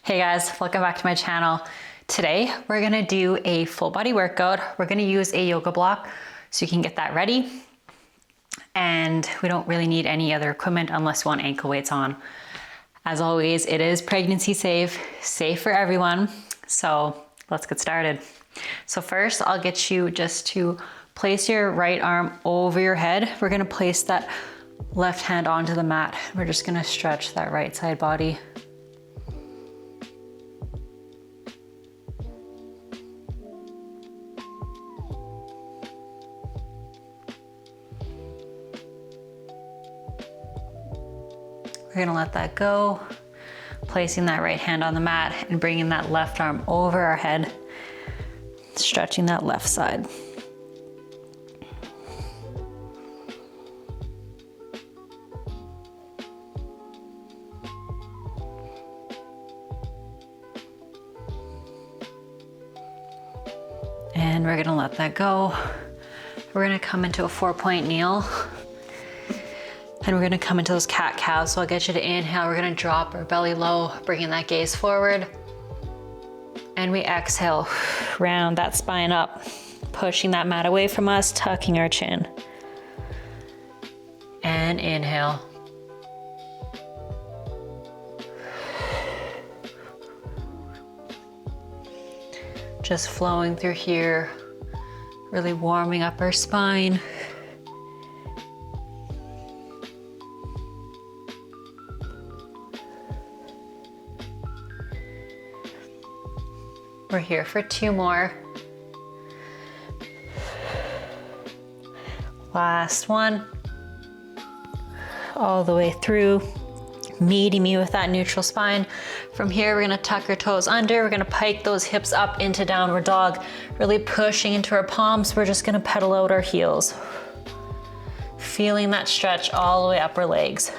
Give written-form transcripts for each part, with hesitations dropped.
Hey guys, welcome back to my channel. Today, we're gonna do a full body workout. We're gonna use a yoga block so you can get that ready. And we don't really need any other equipment unless you want ankle weights on. As always, it is pregnancy safe for everyone. So let's get started. So first, I'll get you just to place your right arm over your head. We're gonna place that left hand onto the mat. We're just gonna stretch that right side body. We're gonna let that go, placing that right hand on the mat and bringing that left arm over our head, stretching that left side. And we're gonna let that go. We're gonna come into a 4-point kneel. And we're gonna come into those cat-cows. So I'll get you to inhale. We're gonna drop our belly low, bringing that gaze forward. And we exhale, round that spine up, pushing that mat away from us, tucking our chin. And inhale. Just flowing through here, really warming up our spine. We're here for 2 more. Last one. All the way through, meeting me with that neutral spine. From here, we're gonna tuck our toes under. We're gonna pike those hips up into downward dog, really pushing into our palms. We're just gonna pedal out our heels. Feeling that stretch all the way up our legs.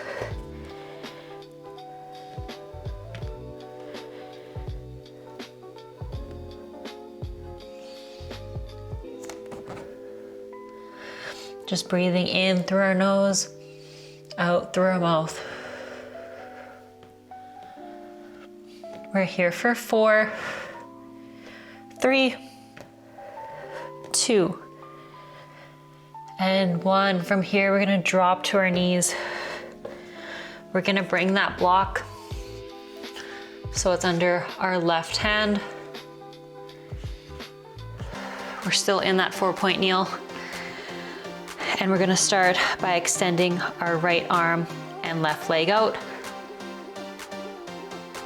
Just breathing in through our nose, out through our mouth. We're here for 4, 3, 2, and 1. From here, we're gonna drop to our knees. We're gonna bring that block so it's under our left hand. We're still in that 4-point kneel. And we're gonna start by extending our right arm and left leg out.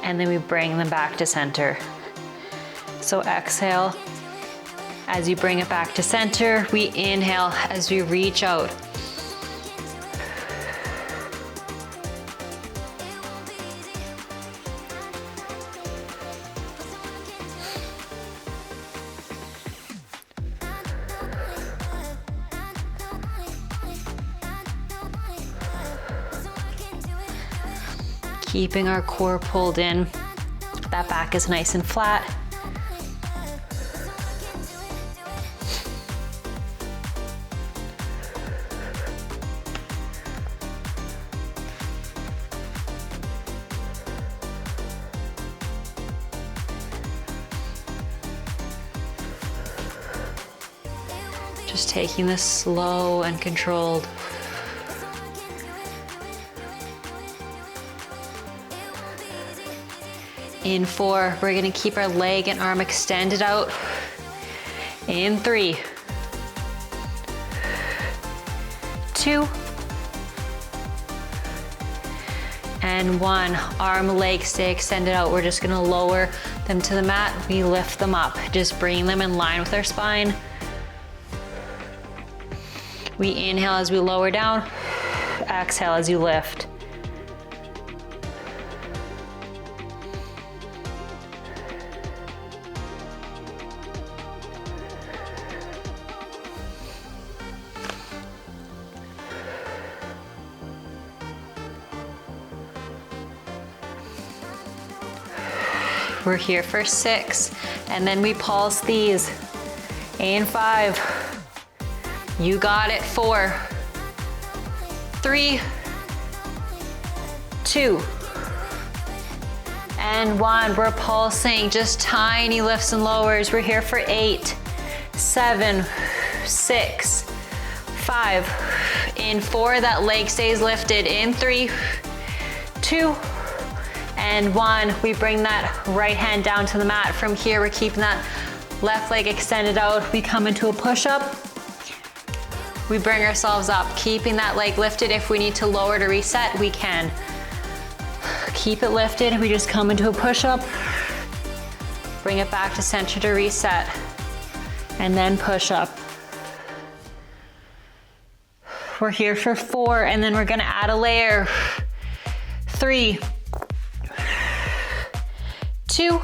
And then we bring them back to center. So exhale. As you bring it back to center, we inhale as we reach out. Keeping our core pulled in. That back is nice and flat. Just taking this slow and controlled. In 4, we're gonna keep our leg and arm extended out. In 3, 2, and 1. Arm, leg stay extended out. We're just gonna lower them to the mat. We lift them up, just bringing them in line with our spine. We inhale as we lower down, exhale as you lift. We're here for 6, and then we pulse these. In 5, you got it. 4, 3, 2, and 1. We're pulsing, just tiny lifts and lowers. We're here for 8, 7, 6, 5. In 4, that leg stays lifted. In 3, 2, and 1. We bring that right hand down to the mat. From here, we're keeping that left leg extended out. We come into a push-up. We bring ourselves up, keeping that leg lifted. If we need to lower to reset, we can. Keep it lifted. We just come into a push-up. Bring it back to center to reset. And then push up. We're here for 4, and then we're gonna add a layer. 3, 2,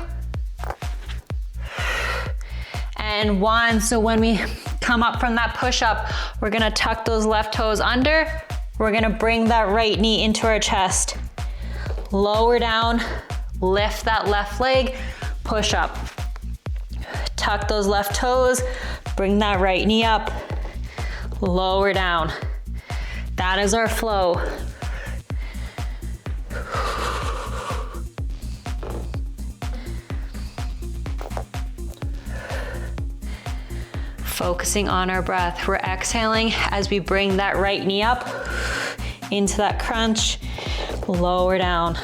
and 1. So when we come up from that push-up, we're gonna tuck those left toes under. We're gonna bring that right knee into our chest. Lower down, lift that left leg, push up. Tuck those left toes, bring that right knee up, lower down. That is our flow. Focusing on our breath. We're exhaling as we bring that right knee up into that crunch, lower down.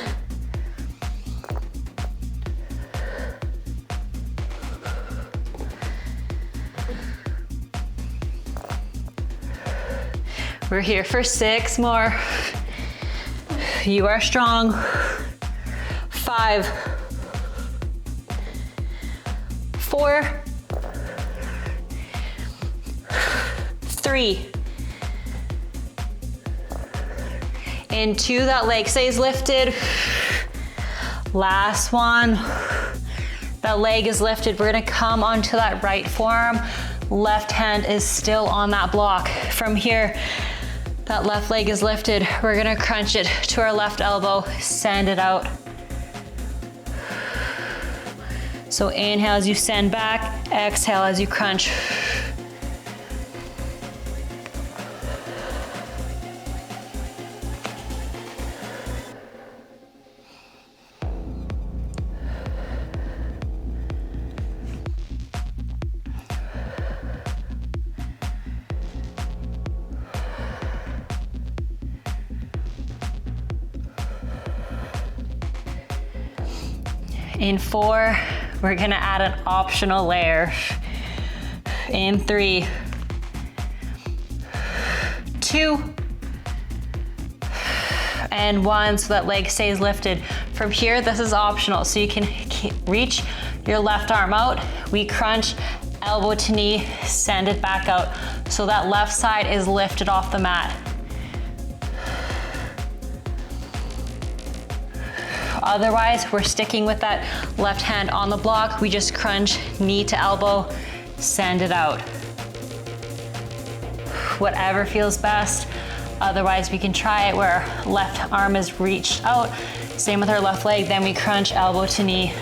We're here for 6 more. You are strong. 5, 4, 3. In 2, that leg stays lifted. Last one. That leg is lifted. We're gonna come onto that right forearm. Left hand is still on that block. From here, that left leg is lifted. We're gonna crunch it to our left elbow, send it out. So inhale as you send back, exhale as you crunch. In 4, we're gonna add an optional layer. In 3, 2, and 1, so that leg stays lifted. From here, this is optional, so you can reach your left arm out. We crunch, elbow to knee, send it back out. So that left side is lifted off the mat. Otherwise, we're sticking with that left hand on the block. We just crunch knee to elbow, send it out. Whatever feels best. Otherwise, we can try it where left arm is reached out. Same with our left leg, then we crunch elbow to knee.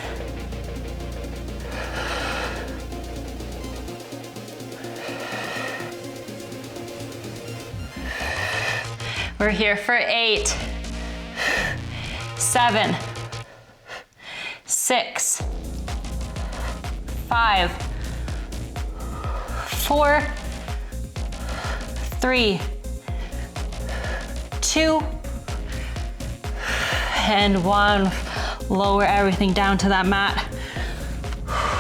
We're here for 8, 7, 6, 5, 4, 3, 2, and 1. Lower everything down to that mat.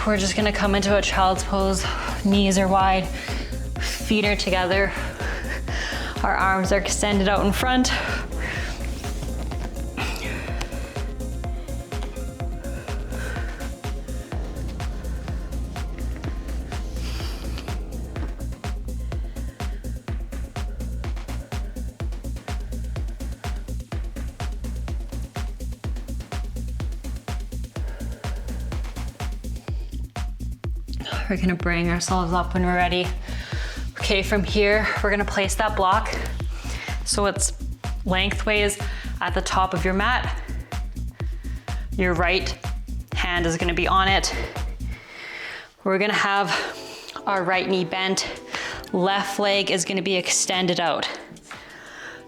We're just gonna come into a child's pose. Knees are wide, feet are together. Our arms are extended out in front. We're gonna bring ourselves up when we're ready. Okay, from here, we're gonna place that block so it's lengthways at the top of your mat. Your right hand is gonna be on it. We're gonna have our right knee bent. Left leg is gonna be extended out.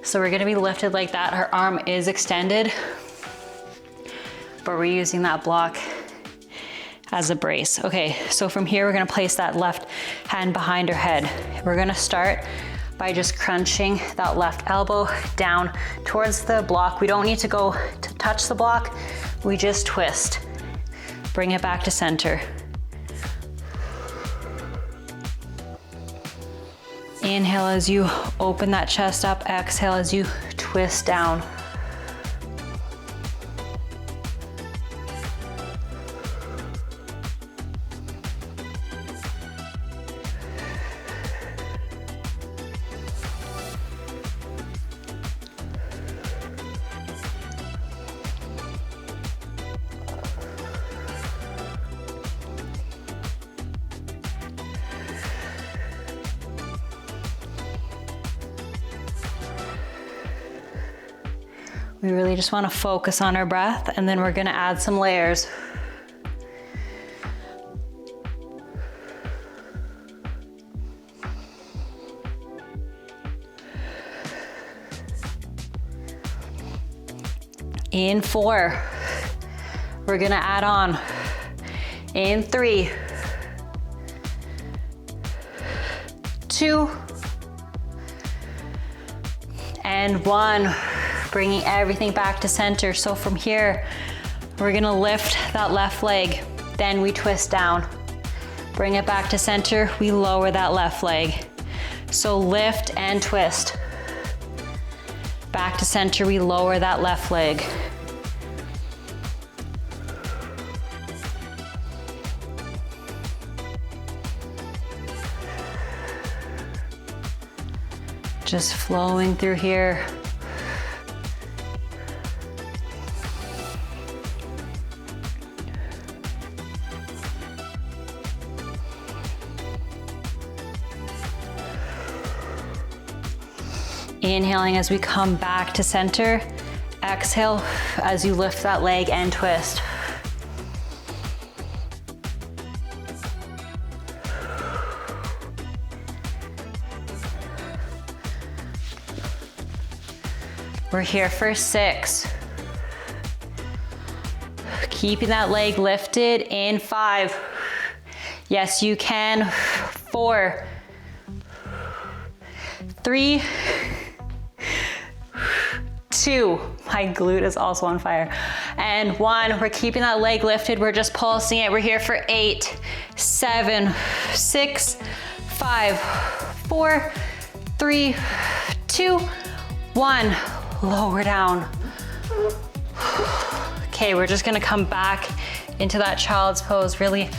So we're gonna be lifted like that. Our arm is extended. but we're using that block as a brace. Okay, so from here, we're gonna place that left hand behind our head. We're gonna start by just crunching that left elbow down towards the block. We don't need to go to touch the block. We just twist. Bring it back to center. Inhale as you open that chest up. Exhale as you twist down. We really just want to focus on our breath, and then we're going to add some layers. In 4, we're going to add on. In 3, 2, and 1. Bringing everything back to center. So from here, we're gonna lift that left leg, then we twist down. Bring it back to center, we lower that left leg. So lift and twist. Back to center, we lower that left leg. Just flowing through here. Inhaling as we come back to center. Exhale as you lift that leg and twist. We're here for 6. Keeping that leg lifted in 5. Yes, you can. 4, 3, 2, my glute is also on fire. And 1, we're keeping that leg lifted. We're just pulsing it. We're here for 8, 7, 6, 5, 4, 3, 2, 1. Lower down. Okay, we're just gonna come back into that child's pose, really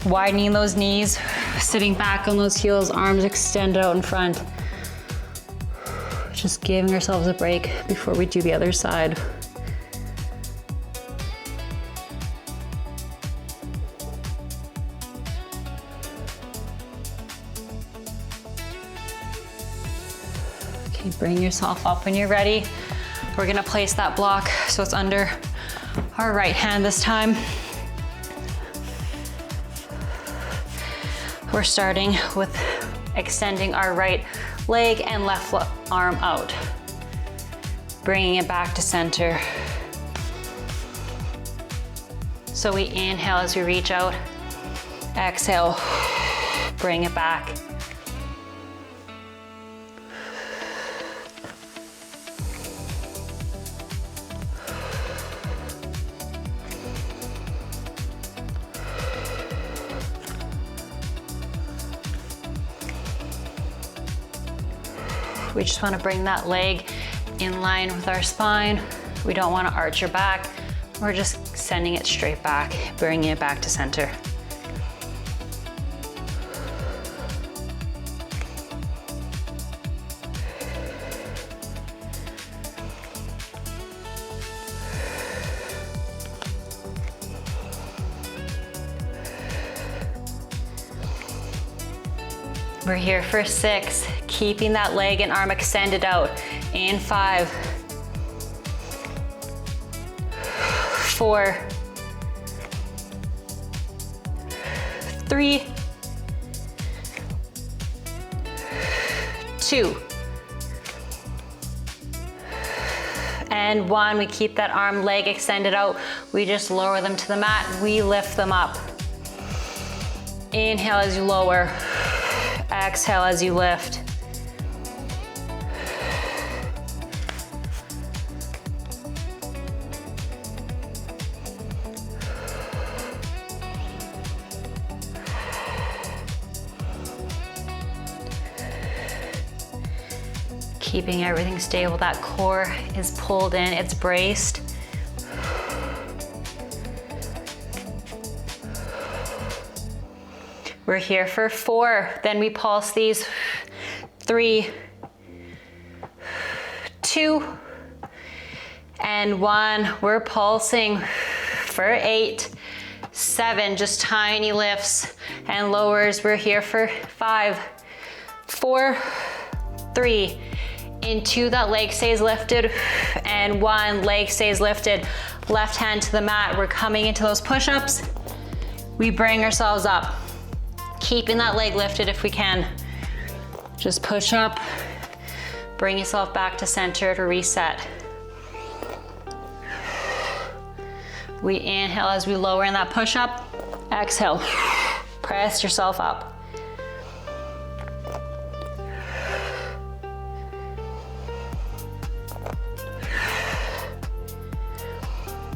widening those knees, sitting back on those heels, arms extended out in front. Just giving ourselves a break before we do the other side. Okay, bring yourself up when you're ready. We're gonna place that block so it's under our right hand this time. We're starting with extending our right leg and left arm out. Bringing it back to center. So we inhale as we reach out. Exhale, bring it back. We just want to bring that leg in line with our spine. We don't want to arch your back. We're just sending it straight back, bringing it back to center. We're here for 6, keeping that leg and arm extended out. In 5, 4, 3, 2, and 1. We keep that arm, leg extended out. We just lower them to the mat. We lift them up. Inhale as you lower. Exhale as you lift. Keeping everything stable. That core is pulled in, it's braced. We're here for 4, then we pulse these. 3, 2, and 1. We're pulsing for 8, 7, just tiny lifts and lowers. We're here for 5, 4, 3, and 2, that leg stays lifted, and 1, leg stays lifted. Left hand to the mat. We're coming into those push-ups. We bring ourselves up, keeping that leg lifted if we can. Just push up, bring yourself back to center to reset. We inhale as we lower in that push-up. Exhale, press yourself up.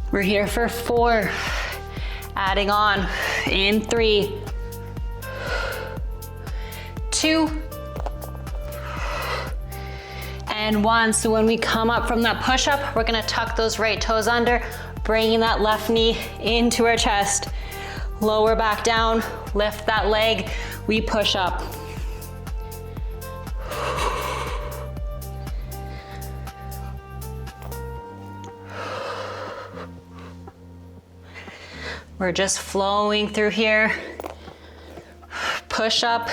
We're here for 4, adding on in 3, 2, and 1. So when we come up from that push-up, we're gonna tuck those right toes under, bringing that left knee into our chest. Lower back down, lift that leg, we push up. We're just flowing through here. Push up,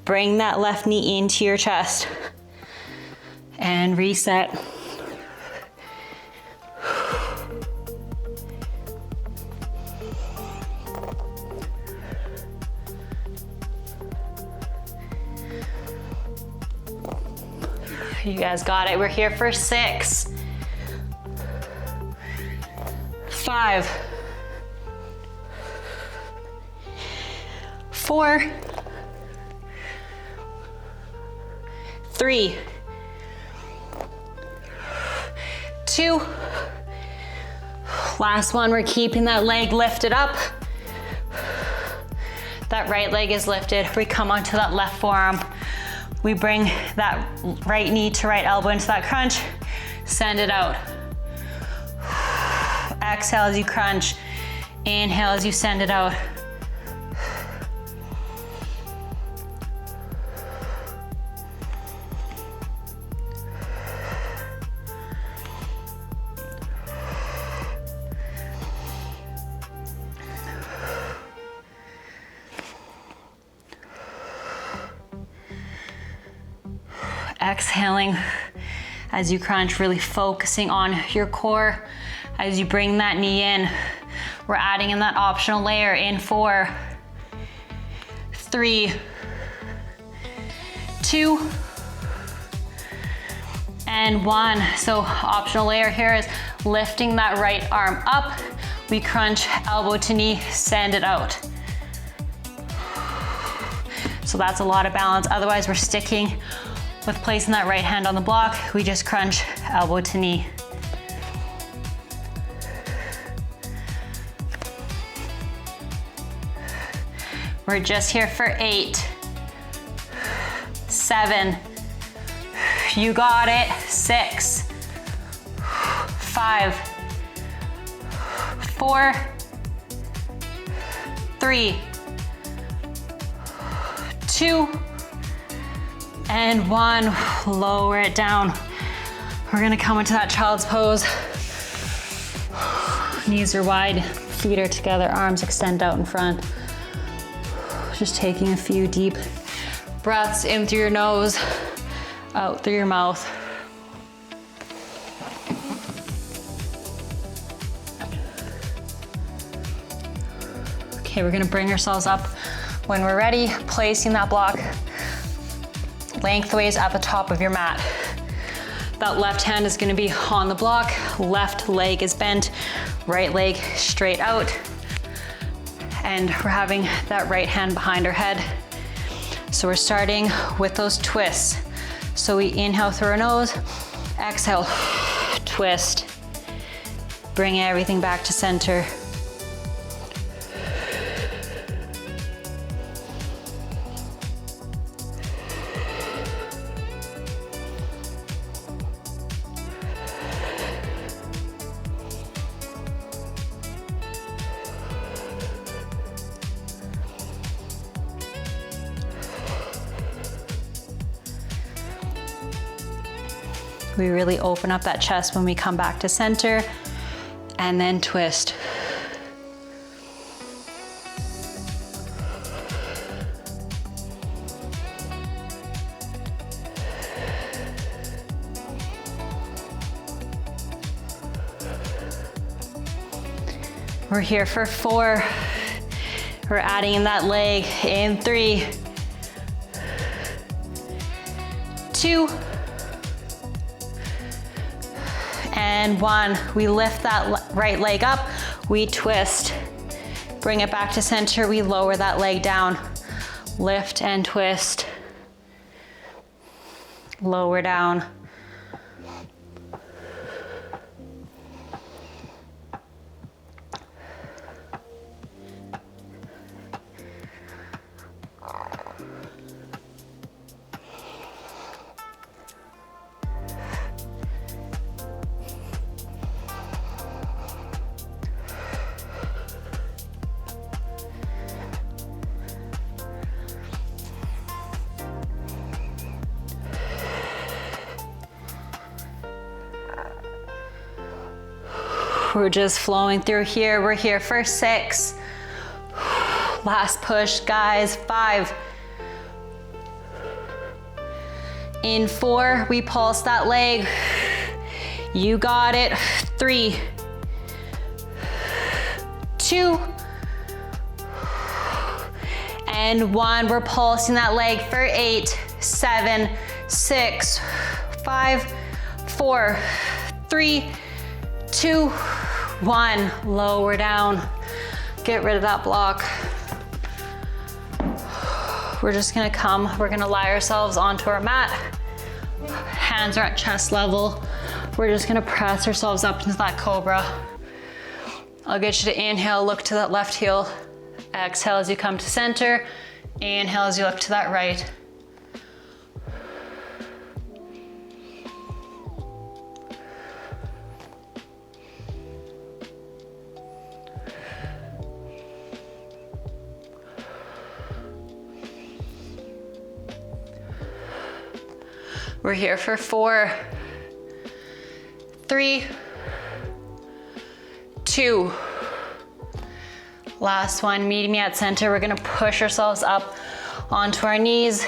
bring that left knee into your chest, and reset. You guys got it. We're here for 6, 5, 4, 3, 2. Last one, we're keeping that leg lifted up. That right leg is lifted. We come onto that left forearm. We bring that right knee to right elbow into that crunch. Send it out. Exhale as you crunch. Inhale as you send it out. Exhaling as you crunch, really focusing on your core. As you bring that knee in, we're adding in that optional layer in 4, 3, 2, and 1. So optional layer here is lifting that right arm up. We crunch elbow to knee, send it out. So that's a lot of balance. Otherwise, we're sticking with placing that right hand on the block. We just crunch elbow to knee. We're just here for 8, 7, you got it, 6, 5, 4, 3, 2, and 1. Lower it down. We're gonna come into that child's pose. Knees are wide, feet are together, arms extend out in front. Just taking a few deep breaths in through your nose, out through your mouth. Okay, we're gonna bring ourselves up when we're ready, placing that block lengthways at the top of your mat. That left hand is gonna be on the block, left leg is bent, right leg straight out. And we're having that right hand behind our head. So we're starting with those twists. So we inhale through our nose, exhale, twist. Bring everything back to center. We really open up that chest when we come back to center, and then twist. We're here for 4. We're adding in that leg in 3, 2, and 1. We lift that right leg up, we twist. Bring it back to center, we lower that leg down. Lift and twist. Lower down. We're just flowing through here. We're here for 6. Last push, guys. 5. In 4, we pulse that leg. You got it. 3, 2, and 1. We're pulsing that leg for 8, 7, 6, 5, 4, 3, 2, 1. Lower down. Get rid of that block. We're just gonna we're gonna lie ourselves onto our mat. Hands are at chest level. We're just gonna press ourselves up into that cobra. I'll get you to inhale, look to that left heel. Exhale as you come to center. Inhale as you look to that right. We're here for 4, 3, 2. Last one, meeting me at center. We're gonna push ourselves up onto our knees.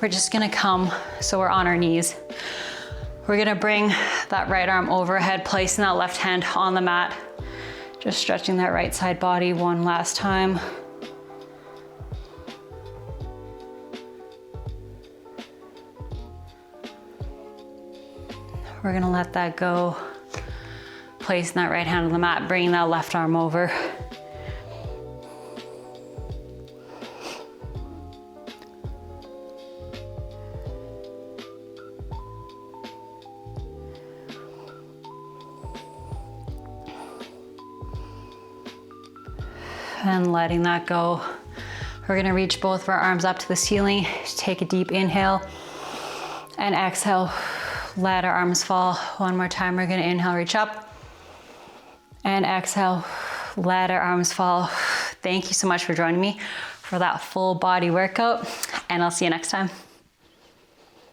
We're just gonna come, so we're on our knees. We're gonna bring that right arm overhead, placing that left hand on the mat. Just stretching that right side body one last time. We're gonna let that go. Placing that right hand on the mat, bringing that left arm over. And letting that go. We're gonna reach both of our arms up to the ceiling. Take a deep inhale and exhale. Let our arms fall. One more time, we're gonna inhale, reach up. And exhale, let our arms fall. Thank you so much for joining me for that full body workout, and I'll see you next time.